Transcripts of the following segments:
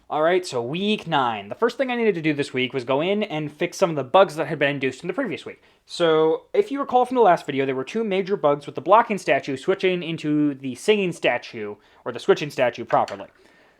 Alright, so week 9. The first thing I needed to do this week was go in and fix some of the bugs that had been induced in the previous week. So, if you recall from the last video, there were two major bugs with the blocking statue switching into the singing statue, or the switching statue properly.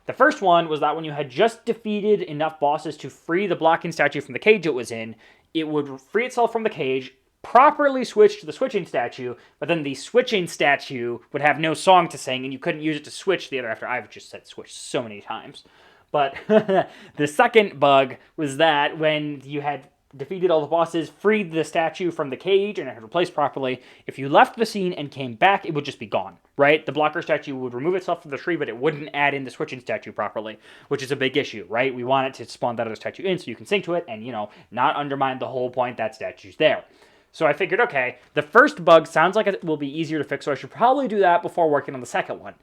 The first one was that when you had just defeated enough bosses to free the blocking statue from the cage it was in, it would free itself from the cage, properly switch to the switching statue, but then the switching statue would have no song to sing, and you couldn't use it to switch the other after. I've just said switch so many times. But the second bug was that when you had defeated all the bosses, freed the statue from the cage, and it had replaced properly, if you left the scene and came back, it would just be gone, right? The blocker statue would remove itself from the tree, but it wouldn't add in the switching statue properly, which is a big issue, right? We want it to spawn that other statue in so you can sync to it and, not undermine the whole point that statue's there. So I figured, okay, the first bug sounds like it will be easier to fix, so I should probably do that before working on the second one.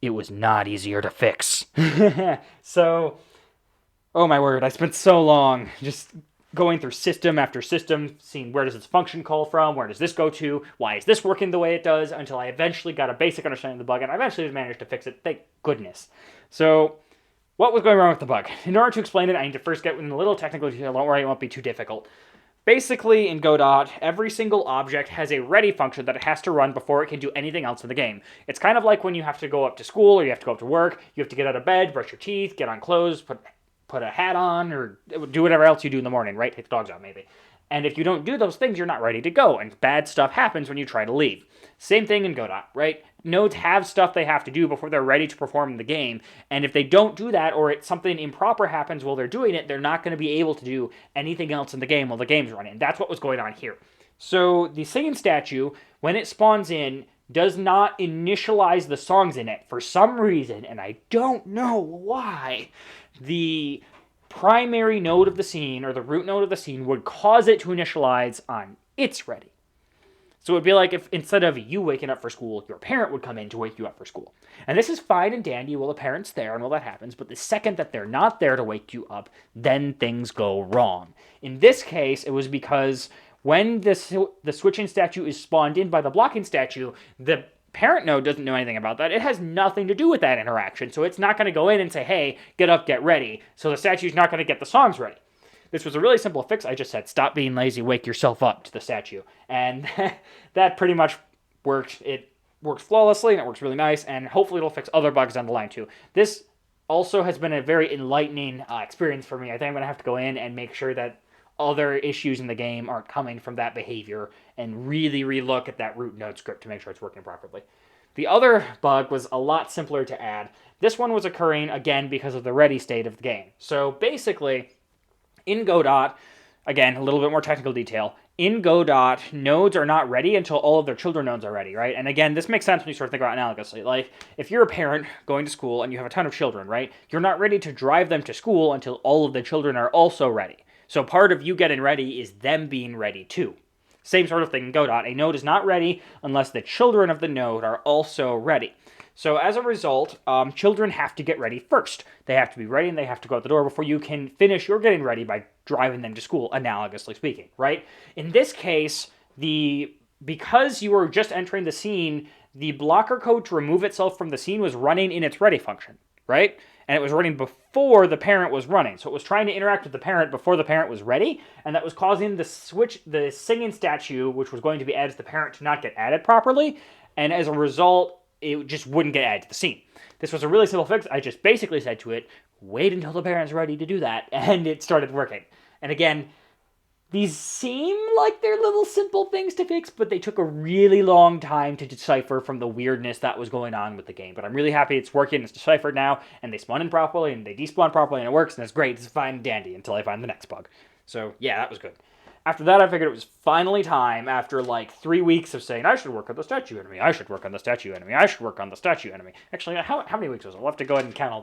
It was not easier to fix. So, oh my word, I spent so long just going through system after system, seeing where does this function call from, where does this go to, why is this working the way it does, until I eventually got a basic understanding of the bug, and I eventually managed to fix it, thank goodness. So, what was going wrong with the bug? In order to explain it, I need to first get in a little technical detail, don't worry, it won't be too difficult. Basically, in Godot, every single object has a ready function that it has to run before it can do anything else in the game. It's kind of like when you have to go up to school or you have to go up to work, you have to get out of bed, brush your teeth, get on clothes, put a hat on, or do whatever else you do in the morning, right? Take the dogs out, maybe. And if you don't do those things, you're not ready to go, and bad stuff happens when you try to leave. Same thing in Godot, right? Nodes have stuff they have to do before they're ready to perform in the game, and if they don't do that, or something improper happens while they're doing it, they're not going to be able to do anything else in the game while the game's running. That's what was going on here. So the singing statue, when it spawns in, does not initialize the songs in it. For some reason, and I don't know why, the primary node of the scene, or the root node of the scene, would cause it to initialize on it's ready. So it would be like if instead of you waking up for school, your parent would come in to wake you up for school. And this is fine and dandy while the parent's there and all that happens, but the second that they're not there to wake you up, then things go wrong. In this case, it was because when the switching statue is spawned in by the blocking statue, the parent node doesn't know anything about that. It has nothing to do with that interaction, so it's not going to go in and say, hey, get up, get ready. So the statue's not going to get the songs ready. This was a really simple fix. I just said, stop being lazy, wake yourself up to the statue. And that pretty much worked. It works flawlessly, and it works really nice, and hopefully it'll fix other bugs down the line too. This also has been a very enlightening experience for me. I think I'm going to have to go in and make sure that other issues in the game aren't coming from that behavior and really relook at that root node script to make sure it's working properly. The other bug was a lot simpler to add. This one was occurring, again, because of the ready state of the game. So basically, in Godot, again, a little bit more technical detail, in Godot, nodes are not ready until all of their children nodes are ready, right? And again, this makes sense when you sort of think about it analogously. Like, if you're a parent going to school and you have a ton of children, right? You're not ready to drive them to school until all of the children are also ready. So part of you getting ready is them being ready too. Same sort of thing in Godot. A node is not ready unless the children of the node are also ready. So as a result, children have to get ready first. They have to be ready and they have to go out the door before you can finish your getting ready by driving them to school, analogously speaking, right? In this case, because you were just entering the scene, the blocker code to remove itself from the scene was running in its ready function, right? And it was running before the parent was running. So it was trying to interact with the parent before the parent was ready, and that was causing the singing statue, which was going to be added to the parent, to not get added properly, and as a result, it just wouldn't get added to the scene. This was a really simple fix. I just basically said to it, wait until the parent's ready to do that, and it started working. And again, these seem like they're little simple things to fix, but they took a really long time to decipher from the weirdness that was going on with the game. But I'm really happy it's working, it's deciphered now, and they spawn in properly, and they despawn properly, and it works, and it's great. It's fine and dandy until I find the next bug. So yeah, that was good. After that, I figured it was finally time, after like 3 weeks of saying, I should work on the statue enemy, I should work on the statue enemy, I should work on the statue enemy. Actually, how many weeks was it? I'll have to go ahead and count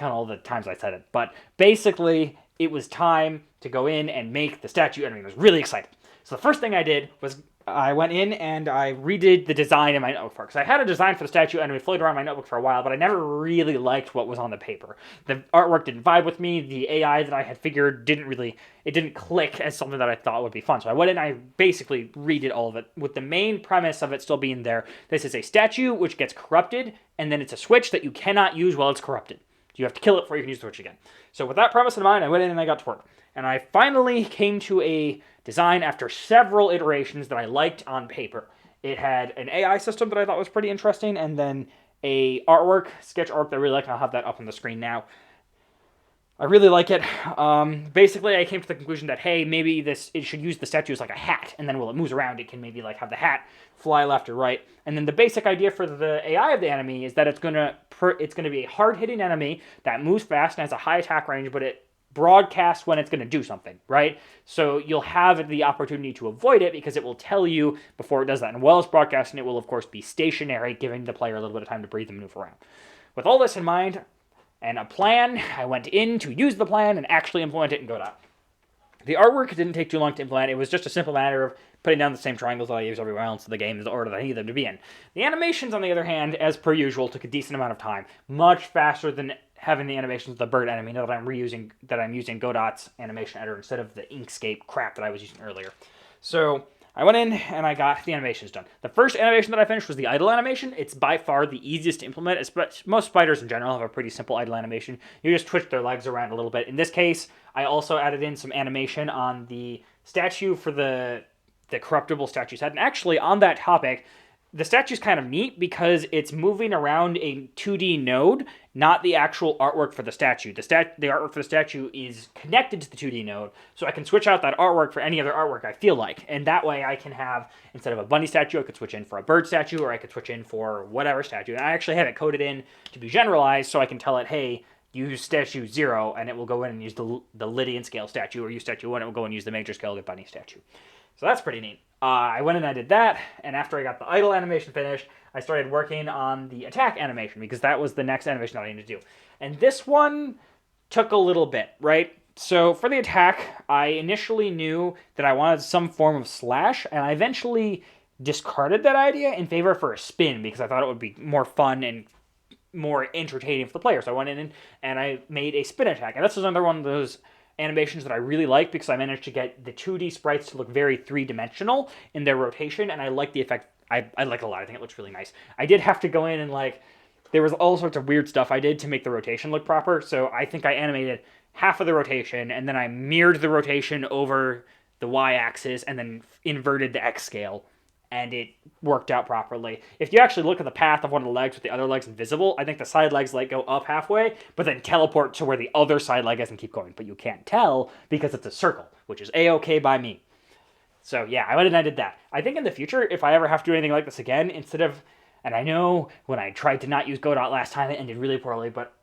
all the times I said it. But basically, it was time to go in and make the statue enemy. I was really excited. So the first thing I did was I went in and I redid the design in my notebook. Because I had a design for the statue enemy floating around my notebook for a while, but I never really liked what was on the paper. The artwork didn't vibe with me. The AI that I had figured didn't click as something that I thought would be fun. So I went in and I basically redid all of it, with the main premise of it still being there. This is a statue which gets corrupted, and then it's a switch that you cannot use while it's corrupted. You have to kill it before you can use the switch again. So with that premise in mind, I went in and I got to work. And I finally came to a design after several iterations that I liked on paper. It had an AI system that I thought was pretty interesting, and then a sketch artwork that I really like, and I'll have that up on the screen now. I really like it. Basically, I came to the conclusion that, hey, maybe it should use the statue as like a hat, and then while it moves around, it can maybe like have the hat fly left or right. And then the basic idea for the AI of the enemy is that it's gonna be a hard-hitting enemy that moves fast and has a high attack range, but it broadcasts when it's going to do something, right? So you'll have the opportunity to avoid it because it will tell you before it does that. And while it's broadcasting, it will, of course, be stationary, giving the player a little bit of time to breathe and move around. With all this in mind and a plan, I went in to use the plan and actually implement it in Godot. The artwork didn't take too long to implement. It was just a simple matter of putting down the same triangles that I use everywhere else in the game in the order that I need them to be in. The animations, on the other hand, as per usual, took a decent amount of time. Much faster than having the animations of the bird enemy, now that I'm using Godot's animation editor instead of the Inkscape crap that I was using earlier. So I went in and I got the animations done. The first animation that I finished was the idle animation. It's by far the easiest to implement. Most spiders in general have a pretty simple idle animation. You just twitch their legs around a little bit. In this case, I also added in some animation on the statue for the corruptible statue's head. And actually, on that topic, the statue's kind of neat because it's moving around a 2D node, not the actual artwork for the statue. The artwork for the statue is connected to the 2D node, so I can switch out that artwork for any other artwork I feel like. And that way I can have, instead of a bunny statue, I could switch in for a bird statue, or I could switch in for whatever statue. And I actually have it coded in to be generalized, so I can tell it, hey, use statue 0, and it will go in and use the Lydian scale statue, or use statue 1, it will go and use the major scale bunny statue. So that's pretty neat. I went and I did that, and after I got the idle animation finished, I started working on the attack animation, because that was the next animation that I needed to do. And this one took a little bit, right? So for the attack, I initially knew that I wanted some form of slash, and I eventually discarded that idea in favor for a spin, because I thought it would be more fun and more entertaining for the player. So I went in and I made a spin attack, and this was another one of those animations that I really like because I managed to get the 2D sprites to look very three-dimensional in their rotation, and I like the effect. I like it a lot. I think it looks really nice. I did have to go in and, like, there was all sorts of weird stuff I did to make the rotation look proper, so I think I animated half of the rotation, and then I mirrored the rotation over the y-axis and then inverted the x scale, and it worked out properly. If you actually look at the path of one of the legs with the other legs invisible, I think the side legs like go up halfway, but then teleport to where the other side leg is and keep going. But you can't tell because it's a circle, which is A-okay by me. So yeah, I went and I did that. I think in the future, if I ever have to do anything like this again, instead of, and I know when I tried to not use Godot last time, it ended really poorly, but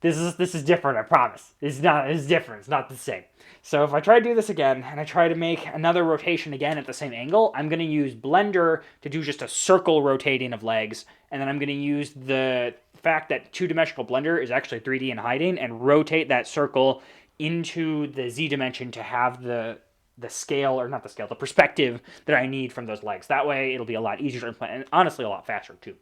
this is different, I promise. It's different, it's not the same. So if I try to do this again, and I try to make another rotation again at the same angle, I'm going to use Blender to do just a circle rotating of legs, and then I'm going to use the fact that two-dimensional Blender is actually 3D and hiding, and rotate that circle into the Z dimension to have the scale, or not the scale, the perspective that I need from those legs. That way it'll be a lot easier to implement, and honestly a lot faster too.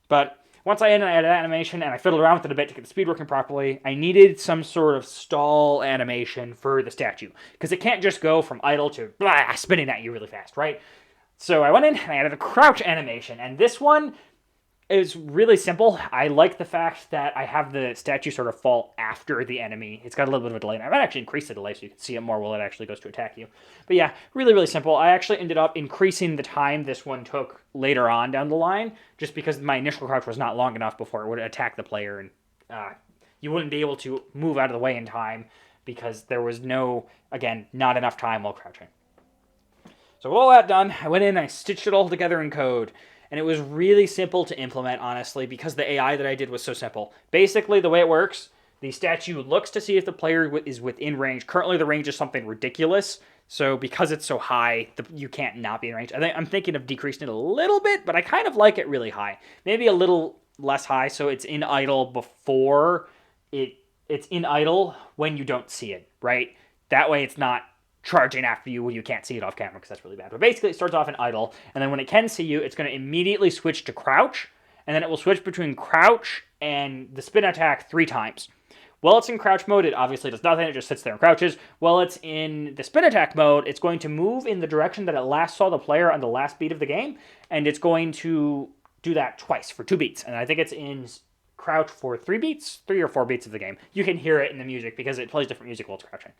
But once I added animation and I fiddled around with it a bit to get the speed working properly, I needed some sort of stall animation for the statue, because it can't just go from idle to blah, spinning at you really fast, right? So I went in and I added a crouch animation, and this one is really simple. I like the fact that I have the statue sort of fall after the enemy. It's got a little bit of a delay. I might actually increase the delay so you can see it more while it actually goes to attack you. But yeah, really, really simple. I actually ended up increasing the time this one took later on down the line, just because my initial crouch was not long enough before it would attack the player, and you wouldn't be able to move out of the way in time because there was not enough time while crouching. So with all that done, I went in and I stitched it all together in code. And it was really simple to implement, honestly, because the AI that I did was so simple. Basically, the way it works, the statue looks to see if the player is within range. Currently, the range is something ridiculous. So because it's so high, you can't not be in range. I'm thinking of decreasing it a little bit, but I kind of like it really high. Maybe a little less high, so it's in idle before it's in idle when you don't see it, right? That way it's not charging after you when you can't see it off camera, because that's really bad. But basically, it starts off in idle, and then when it can see you, it's going to immediately switch to crouch, and then it will switch between crouch and the spin attack 3 times. While it's in crouch mode, it obviously does nothing. It just sits there and crouches. While it's in the spin attack mode, it's going to move in the direction that it last saw the player on the last beat of the game, and it's going to do that twice for 2 beats. And I think it's in crouch for 3 or 4 beats of the game. You can hear it in the music because it plays different music while it's crouching.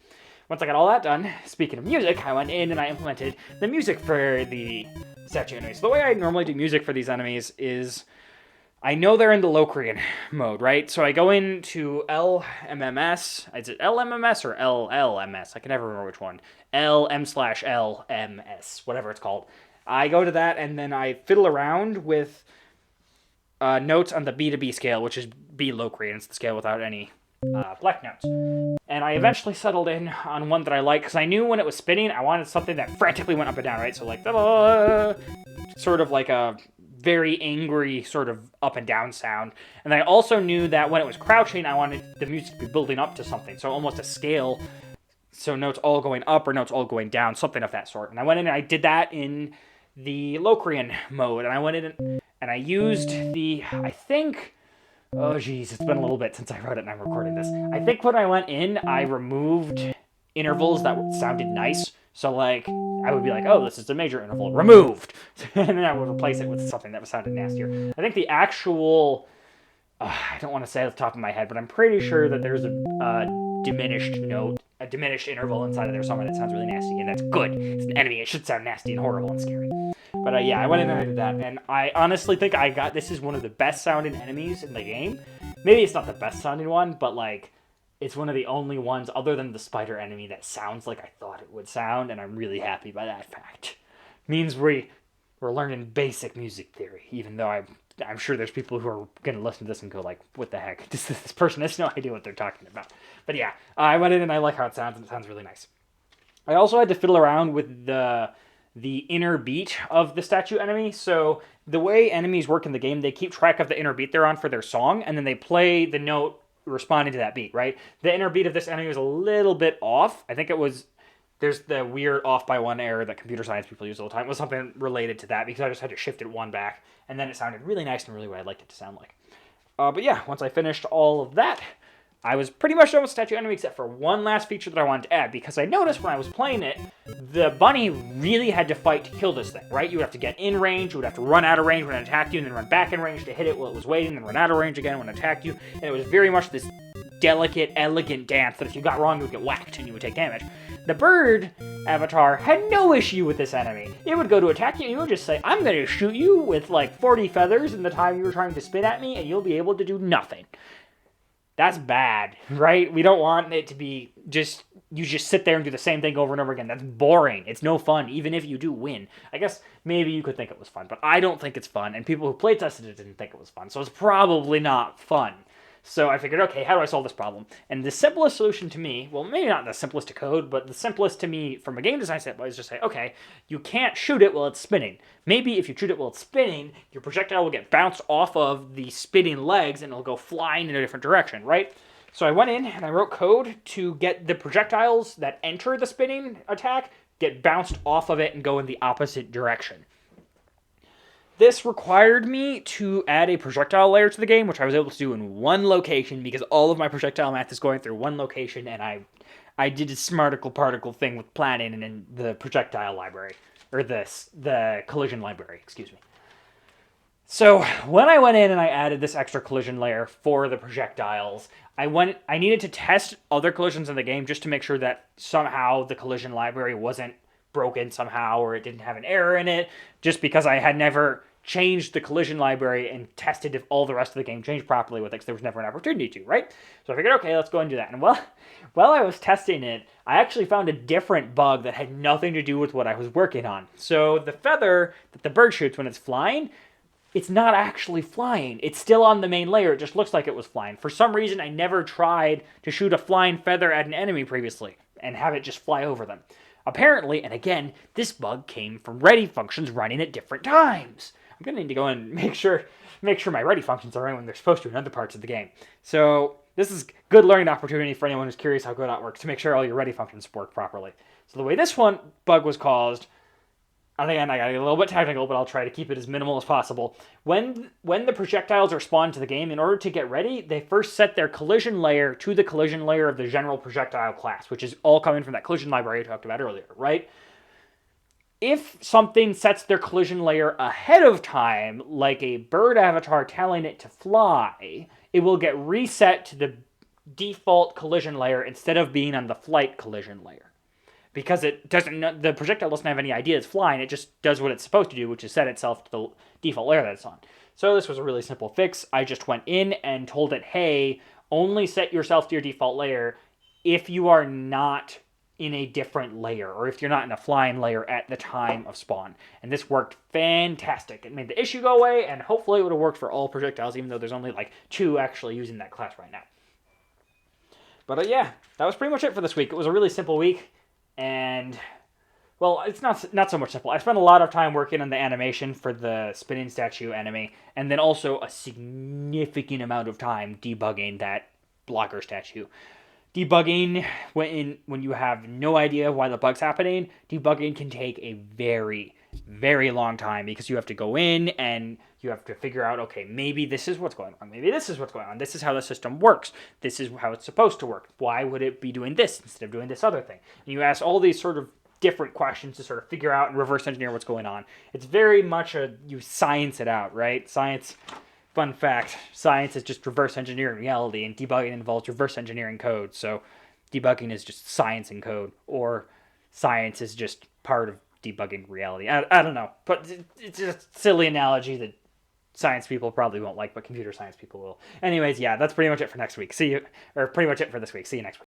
Once I got all that done, speaking of music, I went in and I implemented the music for the statue enemies. So the way I normally do music for these enemies is I know they're in the Locrian mode, right? So I go into LMMS. Is it LMMS or LLMS? I can never remember which one. LM/LMS, whatever it's called. I go to that and then I fiddle around with notes on the B to B scale, which is B Locrian. It's the scale without any black notes. And I eventually settled in on one that I like because I knew when it was spinning, I wanted something that frantically went up and down, right? So like, sort of like a very angry sort of up and down sound. And I also knew that when it was crouching, I wanted the music to be building up to something. So almost a scale. So notes all going up or notes all going down, something of that sort. And I went in and I did that in the Locrian mode. And I went in and I used the, I think, oh geez, it's been a little bit since I wrote it and I'm recording this. I think when I went in, I removed intervals that sounded nice. So like, I would be like, oh, this is a major interval, removed. And then I would replace it with something that sounded nastier. I think the actual, I don't want to say off the top of my head, but I'm pretty sure that there's a diminished note, a diminished interval inside of there somewhere that sounds really nasty, and that's good. It's an enemy, it should sound nasty and horrible and scary. But yeah, I went in and I did that, and I honestly think this is one of the best sounding enemies in the game. Maybe it's not the best sounding one, but like, it's one of the only ones, other than the spider enemy, that sounds like I thought it would sound, and I'm really happy by that fact. Means we're learning basic music theory, even though I'm sure there's people who are going to listen to this and go like, what the heck? This person has no idea what they're talking about. But yeah, I went in and I like how it sounds, and it sounds really nice. I also had to fiddle around with the inner beat of the statue enemy. So the way enemies work in the game, they keep track of the inner beat they're on for their song, and then they play the note responding to that beat, right? The inner beat of this enemy was a little bit off. I think it was, there's the weird off by one error that computer science people use all the time. It was something related to that because I just had to shift it one back, and then it sounded really nice and really what I'd liked it to sound like. But yeah, once I finished all of that, I was pretty much done with statue enemy except for one last feature that I wanted to add, because I noticed when I was playing it, the bunny really had to fight to kill this thing, right? You would have to get in range, you would have to run out of range when it attacked you, and then run back in range to hit it while it was waiting, and run out of range again when it attacked you, and it was very much this delicate, elegant dance that if you got wrong, you would get whacked and you would take damage. The bird avatar had no issue with this enemy. It would go to attack you, and you would just say, I'm going to shoot you with like 40 feathers in the time you were trying to spin at me, and you'll be able to do nothing. That's bad, right? We don't want it to be just, you just sit there and do the same thing over and over again. That's boring. It's no fun, even if you do win. I guess maybe you could think it was fun, but I don't think it's fun, and people who playtested it didn't think it was fun, so it's probably not fun. So I figured, okay, how do I solve this problem? And the simplest solution to me, well, maybe not the simplest to code, but the simplest to me from a game design standpoint is just say, okay, you can't shoot it while it's spinning. Maybe if you shoot it while it's spinning, your projectile will get bounced off of the spinning legs and it'll go flying in a different direction, right? So I went in and I wrote code to get the projectiles that enter the spinning attack get bounced off of it and go in the opposite direction. This required me to add a projectile layer to the game, which I was able to do in one location because all of my projectile math is going through one location, and I did a smarticle particle thing with planning and in the projectile library, or the collision library, excuse me. So when I went in and I added this extra collision layer for the projectiles, I needed to test other collisions in the game just to make sure that somehow the collision library wasn't broken somehow or it didn't have an error in it, just because I had never changed the collision library and tested if all the rest of the game changed properly with it, because there was never an opportunity to, right? So I figured, okay, let's go and do that. And while I was testing it, I actually found a different bug that had nothing to do with what I was working on. So the feather that the bird shoots when it's flying, it's not actually flying. It's still on the main layer. It just looks like it was flying. For some reason, I never tried to shoot a flying feather at an enemy previously and have it just fly over them. Apparently, and again, this bug came from ready functions running at different times. I'm going to need to go and make sure my ready functions are running when they're supposed to in other parts of the game. So this is good learning opportunity for anyone who's curious how Godot works, to make sure all your ready functions work properly. So the way this one bug was caused, and again, I got a little bit technical, but I'll try to keep it as minimal as possible. When the projectiles are spawned to the game, in order to get ready, they first set their collision layer to the collision layer of the general projectile class, which is all coming from that collision library I talked about earlier, right? If something sets their collision layer ahead of time, like a bird avatar telling it to fly, it will get reset to the default collision layer instead of being on the flight collision layer. Because the projectile doesn't have any idea it's flying, it just does what it's supposed to do, which is set itself to the default layer that it's on. So this was a really simple fix. I just went in and told it, hey, only set yourself to your default layer if you are not in a different layer, or if you're not in a flying layer at the time of spawn. And this worked fantastic. It made the issue go away, and hopefully it would have worked for all projectiles, even though there's only like 2 actually using that class right now. But yeah, that was pretty much it for this week. It was a really simple week, and well, it's not so much simple. I spent a lot of time working on the animation for the spinning statue enemy, and then also a significant amount of time debugging that blocker statue. Debugging, when you have no idea why the bug's happening, debugging can take a very, very long time, because you have to go in and you have to figure out, okay, maybe this is what's going on. Maybe this is what's going on. This is how the system works. This is how it's supposed to work. Why would it be doing this instead of doing this other thing? And you ask all these sort of different questions to sort of figure out and reverse engineer what's going on. It's very much you science it out, right? Science... Fun fact, science is just reverse engineering reality, and debugging involves reverse engineering code. So debugging is just science in code, or science is just part of debugging reality. I don't know, but it's just a silly analogy that science people probably won't like, but computer science people will. Anyways, yeah, that's pretty much it for next week. Pretty much it for this week. See you next week.